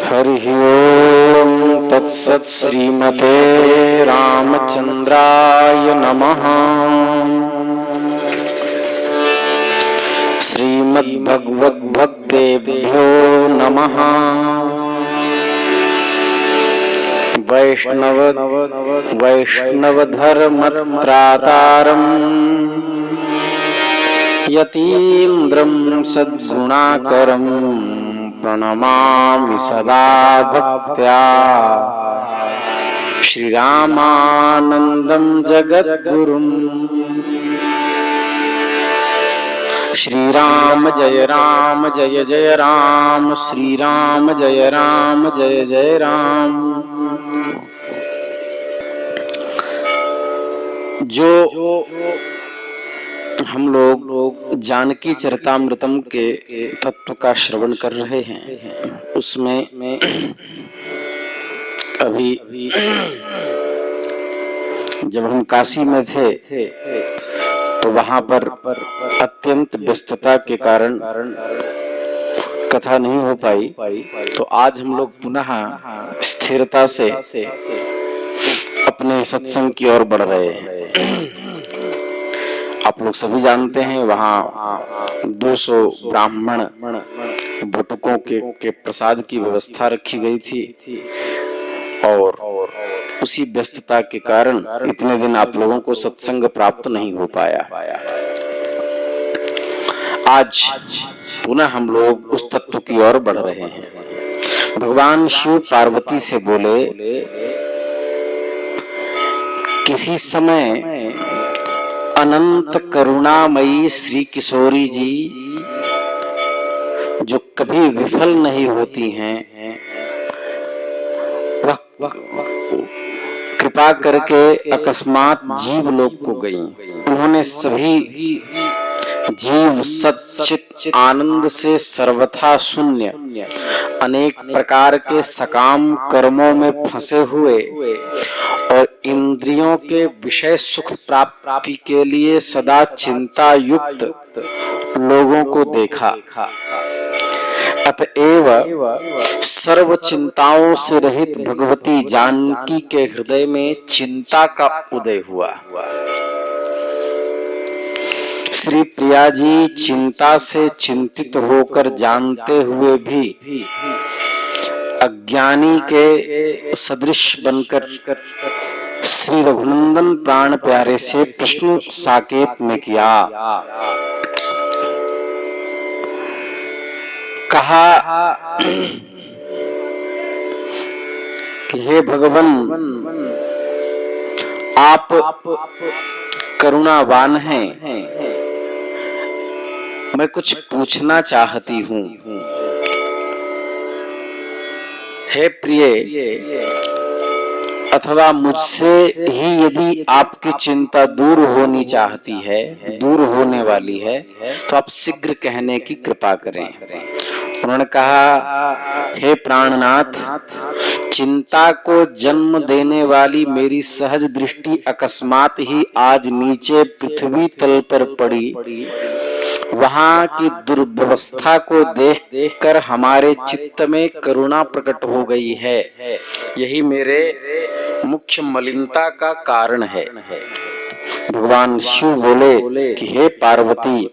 हरिः ओम तत्सत्। श्रीमते रामचंद्राय नमः। श्रीमद्भगवद्भक्तेभ्यो नमः। वैष्णवधर्मत्रातारम् यतीन्द्रं सद्गुणाकरम् प्रणमामि सदा भक्त्या। श्रीरामानन्दं जगद्गुरुम्। श्रीराम जय राम जय जय राम। श्रीराम जय राम जय जय राम। जो हम लोग जानकी चरितामृतम के तत्व का श्रवण कर रहे हैं, उसमें अभी जब हम काशी में थे तो वहां पर अत्यंत व्यस्तता के कारण कथा नहीं हो पाई। तो आज हम लोग पुनः स्थिरता से अपने सत्संग की ओर बढ़ रहे हैं। आप लोग सभी जानते हैं वहाँ 200 ब्राह्मण भटुकों के प्रसाद की व्यवस्था रखी गई थी और उसी व्यस्तता के कारण इतने दिन आप लोगों को सत्संग प्राप्त नहीं हो पाया। आज पुनः हम लोग उस तत्व की ओर बढ़ रहे हैं। भगवान शिव पार्वती से बोले, किसी समय अनंत करुणामयी श्री किशोरी जी जो कभी विफल नहीं होती हैं, वह कृपा करके अकस्मात जीव लोक को गईं। उन्होंने सभी जीव सच्चित आनंद से सर्वथा शून्य अनेक प्रकार के सकाम कर्मों में फंसे हुए और इंद्रियों के विषय सुख प्राप्ति के लिए सदा चिंता युक्त लोगों को देखा। अतएव सर्व चिंताओं से रहित भगवती जानकी के हृदय में चिंता का उदय हुआ। श्री प्रिया जी चिंता से चिंतित होकर जानते हुए भी अज्ञानी के सदृश बनकर श्री रघुनंदन प्राण प्यारे से प्रश्न साकेत में किया। कहा कि हे भगवान, आप करुणावान हैं, मैं कुछ पूछना चाहती हूँ। हे प्रिय, अथवा मुझसे ही यदि आपकी चिंता दूर होनी चाहती है, दूर होने वाली है, तो आप शीघ्र कहने की कृपा करें। उन्होंने कहा, हे प्राणनाथ, चिंता को जन्म देने वाली मेरी सहज दृष्टि अकस्मात ही आज नीचे पृथ्वी तल पर पड़ी। वहां की दुर्व्यवस्था को देख-देख कर हमारे चित्त में करुणा प्रकट हो गई है। यही मेरे मुख्य मलिनता का कारण है। भगवान शिव बोले कि हे पार्वती,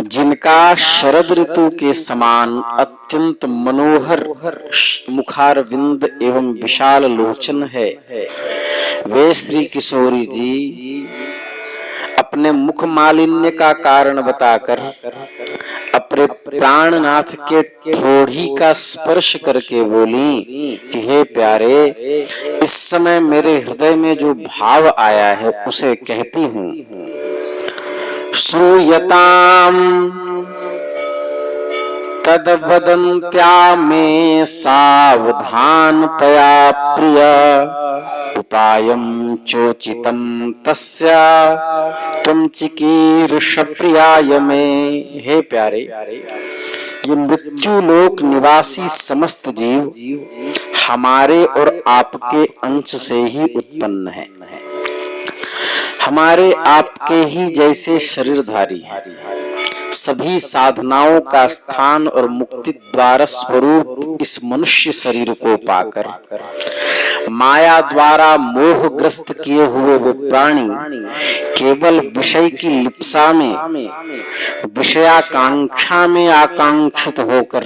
जिनका शरद ऋतु के समान अत्यंत मनोहर मुखारविंद एवं विशाल लोचन है, वे श्री किशोरी जी अपने मुख मालिन्य का कारण बताकर अपने प्राणनाथ के ठोड़ी का स्पर्श करके बोली कि हे प्यारे, इस समय मेरे हृदय में जो भाव आया है उसे कहती हूँ। श्रूयताम तद्वदन्त्या में सावधानतया प्रिय, उपायं चोचितं तस्या त्वं चिकीर्ष प्रियाय में। हे प्यारे, ये मृत्यु लोक निवासी समस्त जीव हमारे और आपके अंश से ही उत्पन्न है, हमारे आपके ही जैसे शरीरधारी हैं। सभी साधनाओं का स्थान और मुक्ति द्वार स्वरूप इस मनुष्य शरीर को पाकर माया द्वारा मोहग्रस्त किए हुए वे प्राणी केवल विषय की लिप्सा में, विषयाकांक्षा में आकांक्षित होकर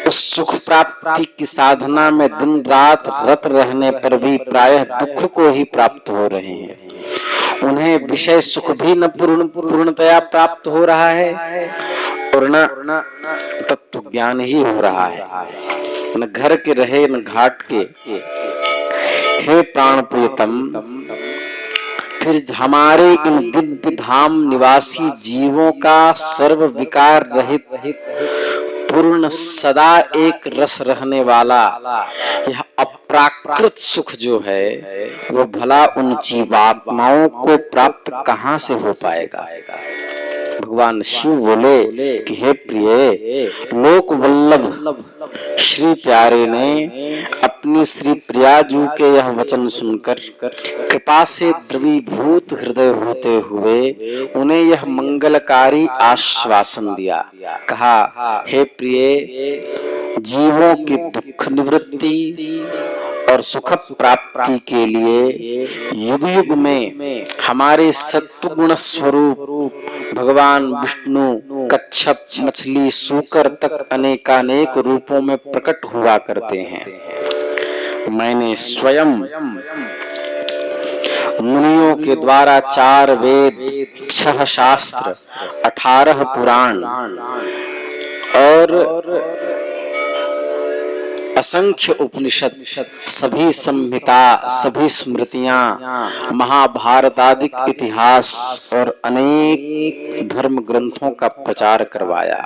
उस सुख प्राप्ति की साधना में दिन रात रत रहने पर भी प्रायः दुख को ही प्राप्त हो रहे हैं। उन्हें विषय सुख भी न पूर्णतया प्राप्त हो रहा है और न तत्व ज्ञान ही हो रहा है, न घर के रहे न घाट के। हे प्राण प्रियतम, फिर हमारे इन दिव्य धाम निवासी जीवों का सर्व विकार रहित पूर्ण सदा एक रस रहने वाला यह अप्राकृत सुख जो है वो भला उन जीवात्माओं को प्राप्त कहाँ से हो पाएगा। भगवान शिव बोले कि हे प्रिय, लोक वल्लभ श्री प्यारे ने अपनी श्री प्रियाजू के यह वचन सुनकर कृपा से द्रवीभूत हृदय होते हुए उन्हें यह मंगलकारी आश्वासन दिया। कहा, हे प्रिय, जीवों की दुख निवृत्ति और सुख प्राप्ति के लिए युग युग में हमारे सत्वगुण स्वरूप भगवान विष्णु कच्छप, मछली, सूकर तक अनेकानेक रूपों में प्रकट हुआ करते हैं। मैंने स्वयं मुनियों के द्वारा 4 वेद, 6 शास्त्र, 18 पुराण और असंख्य उपनिषद, सभी संहिता, सभी स्मृतियां, महाभारत आदि इतिहास और अनेक धर्म ग्रंथों का प्रचार करवाया।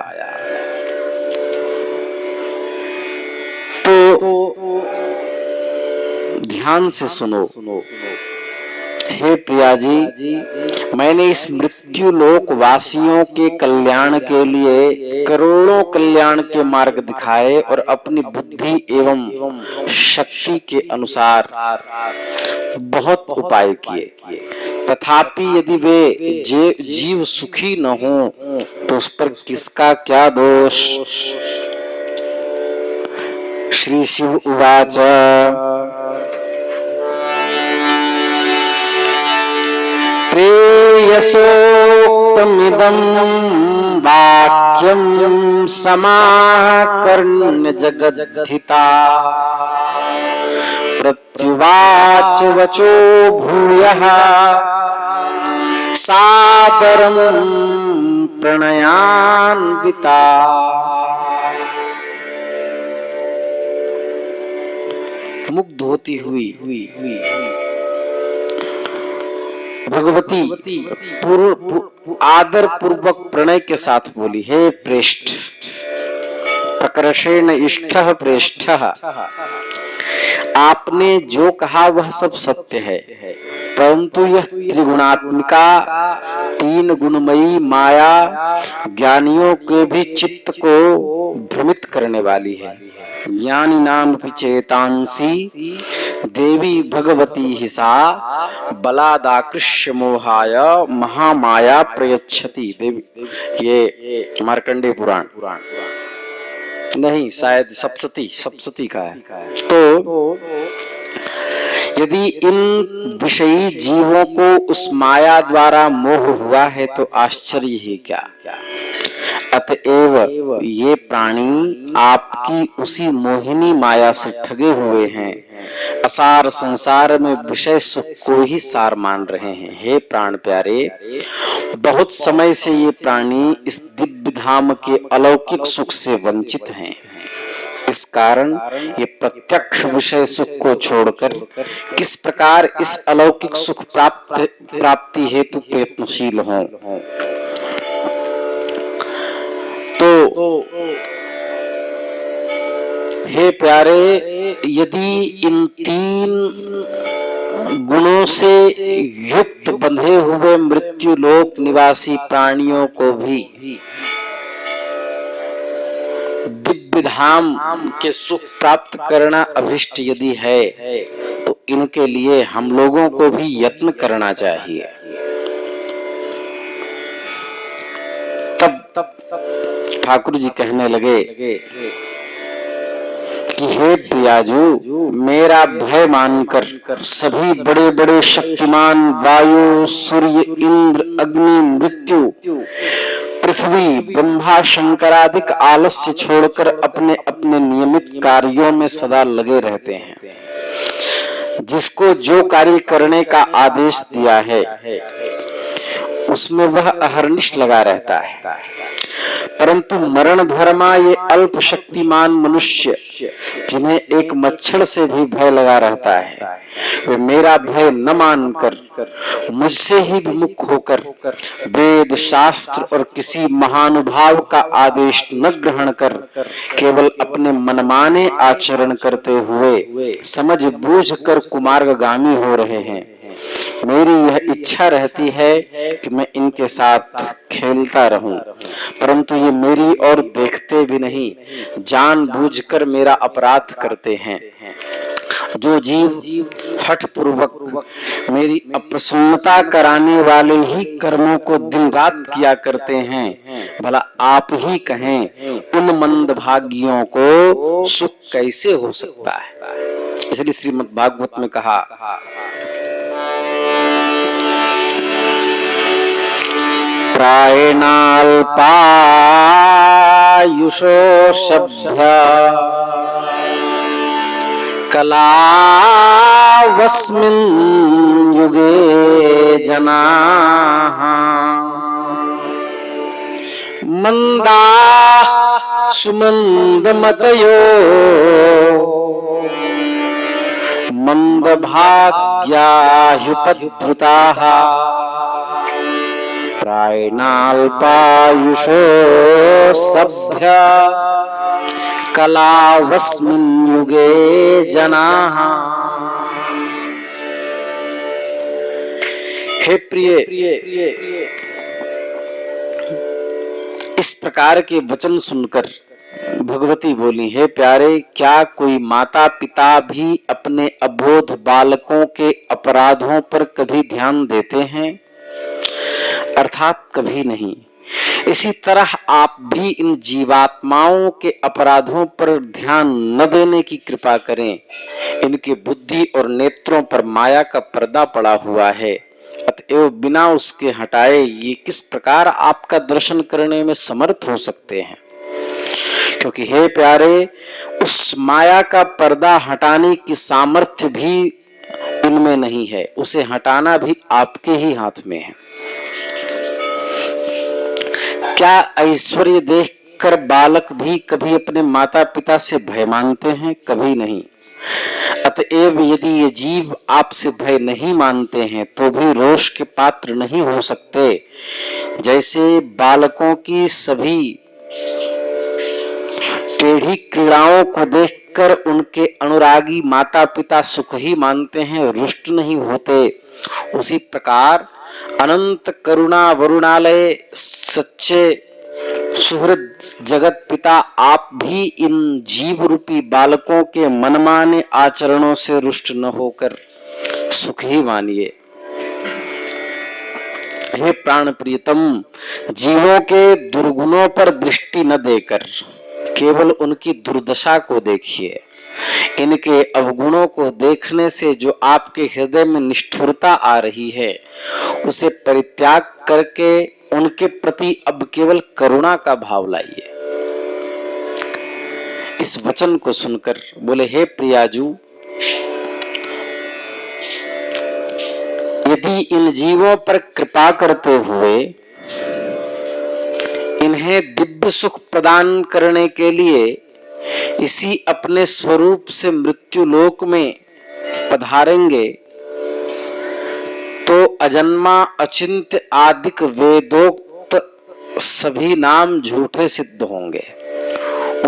तो ध्यान से सुनो। हे प्रिया जी, मैंने इस मृत्यु लोक वासियों के कल्याण के लिए करोड़ों कल्याण के मार्ग दिखाए और अपनी बुद्धि एवं शक्ति के अनुसार बहुत उपाय किए। तथापि यदि वे जीव सुखी न हो तो उस पर किसका क्या दोष। श्री शिव उवाच, प्रेयसोक्तमिदं वाक्यं समाकर्ण्य जगद्धिता प्रत्युवाच वचो भूयः सादरं प्रणयान्विता। मुग्ध होती हुई भगवती आदर पूर्वक प्रणय के साथ बोली, हे प्रेष्ठ, प्रकर्षेण इष्टः प्रेष्ठः, आपने जो कहा वह सब सत्य है, परंतु यह त्रिगुणात्मिका 3 गुणमयी माया ज्ञानियों के भी चित्त को भ्रमित करने वाली है। ज्ञानी नाम चेतांसी देवी भगवती ही सा बलादाकृष्य मोहाय महामाया प्रयच्छति। देवी, ये मार्कंडेय पुराण नहीं, शायद सप्तशती का है। तो यदि इन विषयी जीवों को उस माया द्वारा मोह हुआ है तो आश्चर्य ही क्या। अतएव ये प्राणी आपकी उसी मोहिनी माया से ठगे हुए हैं, असार संसार में विषय सुख को ही सार मान रहे हैं। हे प्राण प्यारे, बहुत समय से ये प्राणी इस दिव्य धाम के अलौकिक सुख से वंचित हैं। इस कारण ये प्रत्यक्ष विषय सुख को छोड़कर किस प्रकार इस अलौकिक सुख प्राप्ति हेतु प्रयत्नशील हों। तो हे प्यारे, यदि इन 3 गुणों से युक्त बंधे हुए मृत्यु लोक निवासी प्राणियों को भी दिव्य धाम के सुख प्राप्त करना अभिष्ट यदि है तो इनके लिए हम लोगों को भी यत्न करना चाहिए। तब ठाकुर जी कहने लगे कि हे प्रियाजू, मेरा भय मानकर सभी बड़े बड़े शक्तिमान वायु, सूर्य, इंद्र, अग्नि, मृत्यु, पृथ्वी, ब्रह्मा, शंकरादिक आलस्य छोड़कर अपने अपने नियमित कार्यों में सदा लगे रहते हैं। जिसको जो कार्य करने का आदेश दिया है उसमें वह अहर्निश लगा रहता है। परंतु मरण धर्मा ये अल्प शक्तिमान मनुष्य, जिन्हें एक मच्छर से भी भय लगा रहता है, वे मेरा भय न मानकर मुझसे ही विमुख होकर वेद शास्त्र और किसी महानुभाव का आदेश न ग्रहण कर केवल अपने मनमाने आचरण करते हुए समझ बूझ कर कुमार्गगामी हो रहे हैं। मेरी यह इच्छा रहती है कि मैं इनके साथ खेलता रहूं, परंतु ये मेरी ओर देखते भी नहीं, जानबूझकर मेरा अपराध करते हैं। जो जीव हठ पूर्वक मेरी अप्रसन्नता कराने वाले ही कर्मों को दिन रात किया करते हैं, भला आप ही कहें उन मंदभागियों को सुख कैसे हो सकता है। इसलिए श्रीमद् भागवत में कहा, प्रायेणाल्पायुषो सभ्य कलावस्मिन् युगे जनाः मंदा सुमंदमतयो मंदभाग्याह्युपद्रुताः प्रायेणाल्पायुषो सभ्य कलावस्मिन् युगे जनाः। हे प्रिय, इस प्रकार के वचन सुनकर भगवती बोली, हे प्यारे, क्या कोई माता पिता भी अपने अबोध बालकों के अपराधों पर कभी ध्यान देते हैं? अर्थात कभी नहीं। इसी तरह आप भी इन जीवात्माओं के अपराधों पर ध्यान न देने की कृपा करें। इनके बुद्धि और नेत्रों पर माया का पर्दा पड़ा हुआ है, अतएव बिना उसके हटाए ये किस प्रकार आपका दर्शन करने में समर्थ हो सकते हैं? क्योंकि हे प्यारे, उस माया का पर्दा हटाने की सामर्थ्य भी इनमें नहीं है, उसे हटाना भी आपके ही हाथ में है। क्या ऐश्वर्य देखकर बालक भी कभी अपने माता पिता से भय मानते हैं? कभी नहीं। अतएव यदि ये जीव आपसे भय नहीं मानते हैं तो भी रोष के पात्र नहीं हो सकते। जैसे बालकों की सभी टेढ़ी क्रीड़ाओं को देखकर उनके अनुरागी माता पिता सुख ही मानते हैं, रुष्ट नहीं होते, उसी प्रकार अनंत करुणा वरुणालय सच्चे सुहृद जगत पिता आप भी इन जीव रूपी बालकों के मनमाने आचरणों से रुष्ट न होकर सुख ही मानिए। हे प्राण प्रियतम, जीवों के दुर्गुणों पर दृष्टि न देकर केवल उनकी दुर्दशा को देखिए। इनके अवगुणों को देखने से जो आपके हृदय में निष्ठुरता आ रही है, उसे परित्याग करके उनके प्रति अब केवल करुणा का भाव लाइए। इस वचन को सुनकर बोले, हे प्रियाजू, यदि इन जीवों पर कृपा करते हुए इन्हें दिव्य सुख प्रदान करने के लिए इसी अपने स्वरूप से मृत्यु लोक में पधारेंगे तो अजन्मा अचिंत्य आदिक वेदोक्त सभी नाम झूठे सिद्ध होंगे।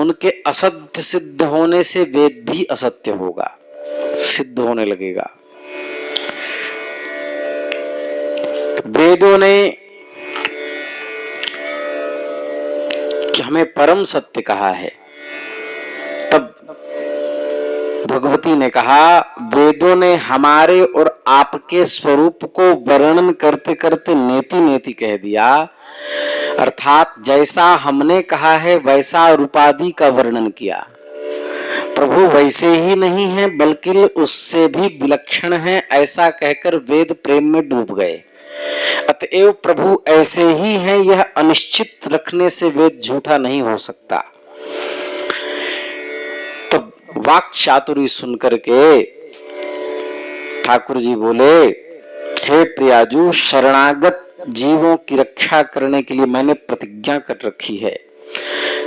उनके असत्य सिद्ध होने से वेद भी असत्य होगा, सिद्ध होने लगेगा। वेदों ने कि हमें परम सत्य कहा है, तब भगवती ने कहा, वेदों ने हमारे और आपके स्वरूप को वर्णन करते करते नेति नेति कह दिया, अर्थात जैसा हमने कहा है वैसा रूपादि का वर्णन किया। प्रभु वैसे ही नहीं है बल्कि उससे भी विलक्षण है, ऐसा कहकर वेद प्रेम में डूब गए। अतएव प्रभु ऐसे ही है, यह अनिश्चित रखने से वेद झूठा नहीं हो सकता। तब वाक चातुरी सुनकर के ठाकुर जी बोले, हे प्रियाजू, शरणागत जीवों की रक्षा करने के लिए मैंने प्रतिज्ञा कर रखी है,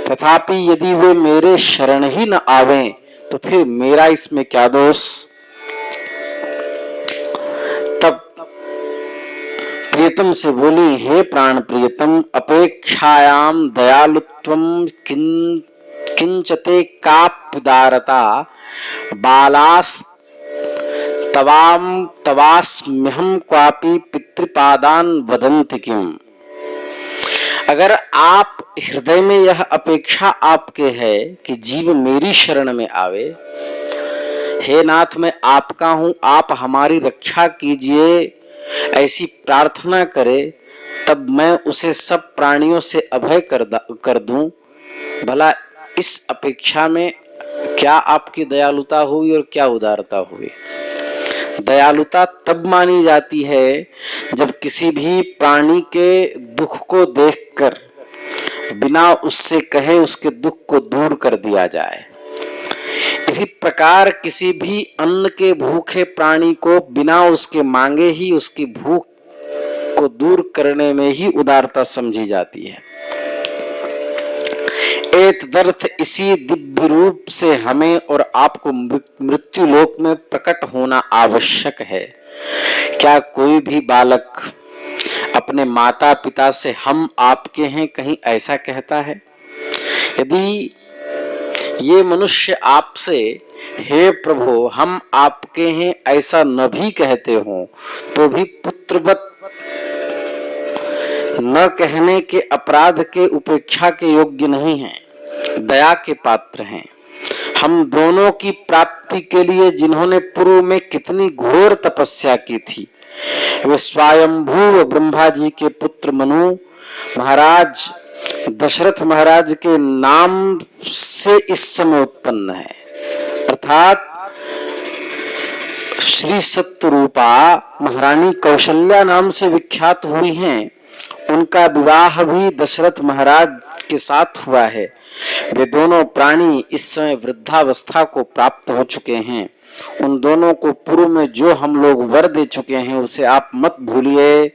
तथापि यदि वे मेरे शरण ही न आवें तो फिर मेरा इसमें क्या दोष। तब प्रियतम से बोली, हे प्राण प्रियतम, अपेक्षायाम दयालुत्वम किंचते काप्युदारता बालास तवास्म्यहम क्वापि पितृपादान वदन्ति किम। अगर आप हृदय में यह अपेक्षा आपके है कि जीव मेरी शरण में आवे, हे नाथ मैं आपका हूं, आप हमारी रक्षा कीजिए, ऐसी प्रार्थना करे, तब मैं उसे सब प्राणियों से अभय कर दूं। भला इस अपेक्षा में क्या आपकी दयालुता हुई और क्या उदारता हुई। दयालुता तब मानी जाती है जब किसी भी प्राणी के दुख को देखकर बिना उससे कहे उसके दुख को दूर कर दिया जाए। इसी प्रकार किसी भी अन्न के भूखे प्राणी को बिना उसके मांगे ही उसकी भूख को दूर करने में ही उदारता समझी जाती है। एतदर्थ इसी दिव्य रूप से हमें और आपको मृत्यु लोक में प्रकट होना आवश्यक है। क्या कोई भी बालक अपने माता पिता से हम आपके हैं कहीं ऐसा कहता है? यदि ये मनुष्य आपसे हे प्रभु हम आपके हैं ऐसा न भी कहते हो तो भी पुत्रवत न कहने के अपराध के उपेक्षा के योग्य नहीं हैं, दया के पात्र हैं। हम दोनों की प्राप्ति के लिए जिन्होंने पूर्व में कितनी घोर तपस्या की थी, वे स्वयंभू ब्रह्मा जी के पुत्र मनु महाराज दशरथ महाराज के नाम से इस समय उत्पन्न है, अर्थात श्री सत्यरूपा महारानी कौशल्या नाम से विख्यात हुई हैं। उनका विवाह भी दशरथ महाराज के साथ हुआ है। वे दोनों प्राणी इस समय वृद्धावस्था को प्राप्त हो चुके हैं। उन दोनों को पूर्व में जो हम लोग वर दे चुके हैं उसे आप मत भूलिए।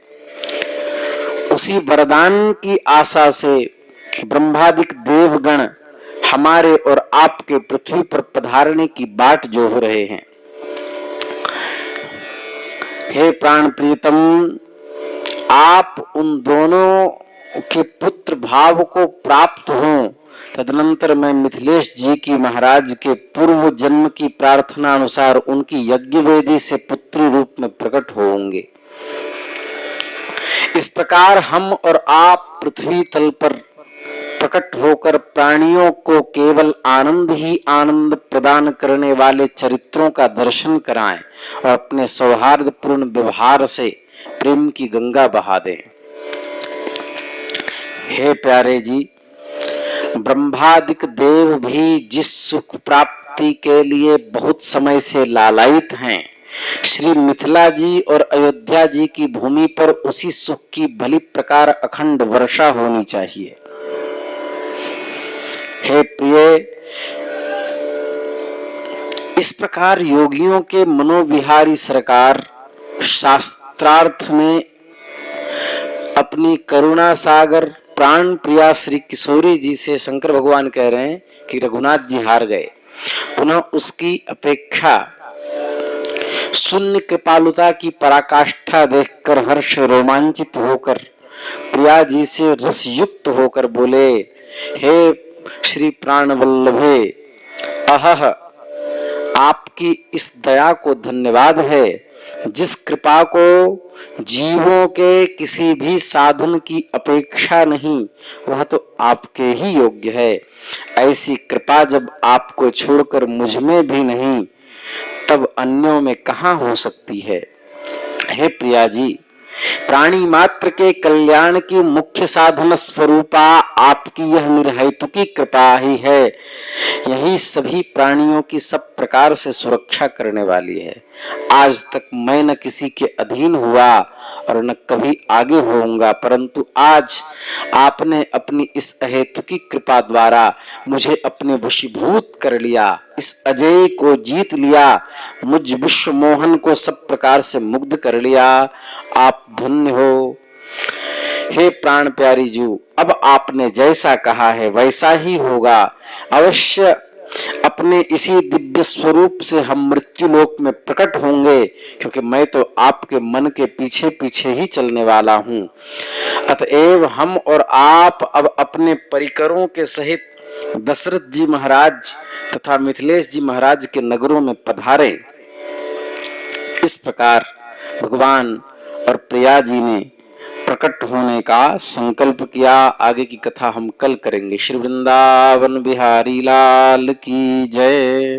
उसी वरदान की आशा से ब्रह्मादिक देवगण हमारे और आपके पृथ्वी पर पधारने की बाट जोह रहे हैं। हे प्राण प्रीतम, आप उन दोनों के पुत्र भाव को प्राप्त हों, तदनंतर मैं मिथिलेश जी की महाराज के पूर्व जन्म की प्रार्थना अनुसार उनकी यज्ञ वेदी से पुत्री रूप में प्रकट होंगे। इस प्रकार हम और आप पृथ्वी तल पर प्रकट होकर प्राणियों को केवल आनंद ही आनंद प्रदान करने वाले चरित्रों का दर्शन कराएं और अपने सौहार्दपूर्ण व्यवहार से प्रेम की गंगा बहा दें। हे प्यारे जी, ब्रह्मादिक देव भी जिस सुख प्राप्ति के लिए बहुत समय से लालायित हैं, श्री मिथिला जी और अयोध्या जी की भूमि पर उसी सुख की भली प्रकार अखंड वर्षा होनी चाहिए। हे प्रिय, इस प्रकार योगियों के मनोविहारी सरकार शास्त्रार्थ में अपनी करुणा सागर प्राण प्रिया श्री किशोरी जी से शंकर भगवान कह रहे हैं कि रघुनाथ जी हार गए। पुनः उसकी अपेक्षा शून्य कृपालुता की पराकाष्ठा देखकर हर्ष रोमांचित होकर प्रिया जी से रस युक्त होकर बोले, हे श्री प्राण वल्लभे, अहह, आपकी इस दया को धन्यवाद है। जिस कृपा को जीवों के किसी भी साधन की अपेक्षा नहीं, वह तो आपके ही योग्य है। ऐसी कृपा जब आपको छोड़कर मुझ में भी नहीं, तब अन्यों में कहाँ हो सकती है। हे प्रिया जी, प्राणी मात्र के कल्याण की मुख्य साधन स्वरूपा आपकी यह निर्हेतुकी कृपा ही है। यही सभी प्राणियों की सब प्रकार से सुरक्षा करने वाली है। आज तक मैं न किसी के अधीन हुआ और न कभी आगे होऊंगा, परंतु आज आपने अपनी इस अहेतुकी कृपा द्वारा मुझे अपने वशीभूत कर लिया, इस अजय को जीत लिया, मुझ विश्व मोहन को सब प्रकार से मुग्ध कर लिया। आप धन्य हो। हे प्राण प्यारी जू, अब आपने जैसा कहा है वैसा ही होगा। अवश्य अपने इसी दिव्य स्वरूप से हम मृत्यु लोक में प्रकट होंगे, क्योंकि मैं तो आपके मन के पीछे पीछे ही चलने वाला हूँ। अतएव हम और आप अब अपने परिकरों के सहित दशरथ जी महाराज तथा मिथिलेश जी महाराज के नगरों में पधारे। इस प्रकार भगवान और प्रिया जी ने प्रकट होने का संकल्प किया। आगे की कथा हम कल करेंगे। श्री वृंदावन बिहारी लाल की जय।